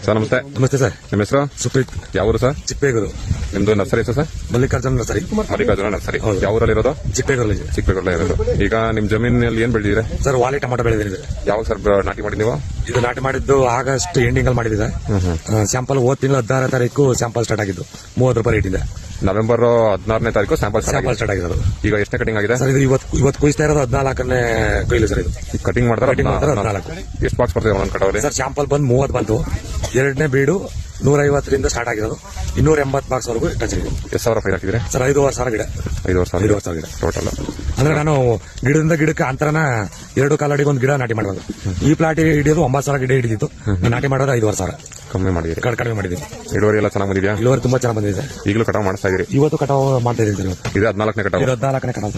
Sir ನಮಸ್ತೆ. ನಮಸ್ತೆ sir. ನಿಮ್ಮ ಹೆಸರು? ಸುಪ್ರೀತ್. ಯಾವ ಊರು ಸರ್? ಚಿಕ್ಕಬೇಗೂರು. ನಿಮ್ದು ನರ್ಸರಿ ಹೆಸರು sir? Mallikarjuna nursery. Mallikarjuna nursery. ಯಾವ ಊರಲ್ಲಿ ಇರೋದು? ಚಿಕ್ಕಬೇಗೂರಲ್ಲಿ. ಚಿಕ್ಕಬೇಗೂರಲ್ಲಿ ಇರೋದು. ಈಗ ನಿಮ್ ಜಮೀನಲ್ಲಿ ಏನ್ ಬೆಳೆದಿದೆ ಸರ್? ವಾಲಿ ಟೊಮಾಟೊ ಬೆಳೆದಿದೆ. ಯಾವಾಗ ಸರ್ ನಾಟಿ ಮಾಡಿ ನೀವು? ಇದು ನಾಟಿ ಮಾಡಿದ್ದು ಆಗಸ್ಟ್ ಎಂಡಿಂಗ್ ಅಲ್ಲಿ ಮಾಡಿದೆ. ಸ್ಯಾಂಪಲ್ ಹೋದ ತಿಂಗಳು 16ನೇ ತಾರೀಕು ಸ್ಯಾಂಪಲ್ ಸ್ಟಾರ್ಟ್ ಆಗಿದ್ದು 30 ರೂಪಾಯಿ ರೇಟ್ ಇದೆ. ನವೆಂಬರ್ 16ನೇ ತಾರೀಕು ಸ್ಯಾಂಪಲ್ ಸ್ಟಾರ್ಟ್ ಆಗಿರೋದು. ಈಗ ಎಷ್ಟನೇ ಕಟಿಂಗ್ ಆಗಿದೆ ಸರ್? ಇದು ಇವತ್ತು ಕುಯ್ತಾ ಇರೋದು 14ನೇ ಕೊಯ್ಲು ಸರ್. ಇದು ಕಟಿಂಗ್ ಮಾಡ್ತಾರೆ 14. ಎಷ್ಟು ಬಾಕ್ಸ್ ಬರ್ತದೆ ಒಂದೊಂದು ಕಟಾವಲ್ಲಿ? ಸರ್ ಸ್ಯಾಂಪಲ್ ಬಂದು 30 ಬಂತು. ಎರಡನೇ ಬೀಡು 150ರಿಂದ ಸ್ಟಾರ್ಟ್ ಆಗಿರೋದು 280 ಬಾಕ್ಸ್ ವರೆಗೂ ಟಚ್ ಆಗಿದೆ. ಎಷ್ಟು ಸಾವಿರ ಫೈಲ್ ಹಾಕಿದ್ರೆ? ಸರ್ 5,500 ಗಿಡ. 5,500 ಗಿಡ ಟೋಟಲ್. ಅಂದ್ರೆ ನಾನು ಗಿಡದಿಂದ ಗಿಡಕ್ಕೆ ಅಂತರನ 2 ಕಾಲಡಿಗೆ ಒಂದು ಗಿಡ ನಾಟಿ ಮಾಡಬಹುದು. ಈ ಪ್ಲಾಟ್ ಹಿಡಿಯೋದು 9,000 ಗಿಡ ಹಿಡಿದಿತ್ತು. ನಾಟಿ ಮಾಡೋದು 5,500 ಕಮ್ಮಿ ಮಾಡಿದ್ರಿ. ಕಡಿಮೆ ಮಾಡಿದ್ದೀನಿ. ಇಳುವರಿ ಎಲ್ಲ ಚೆನ್ನಾಗಿ ಬಂದಿದ್ಯಾ? ಇಳುವರಿ ತುಂಬಾ ಚೆನ್ನಾಗಿ ಬಂದಿದೆ. ಈಗಲೂ ಕಟಾವ್ ಮಾಡಿಸ್ತಾ ಇದೀರಿ? ಇವತ್ತು ಕಟಾವು ಮಾಡ್ತಾ ಇದ್ದೀನಿ. ಇದು 14ನೇ ಕಟಾವು. 14ನೇ ಕಟಾವು.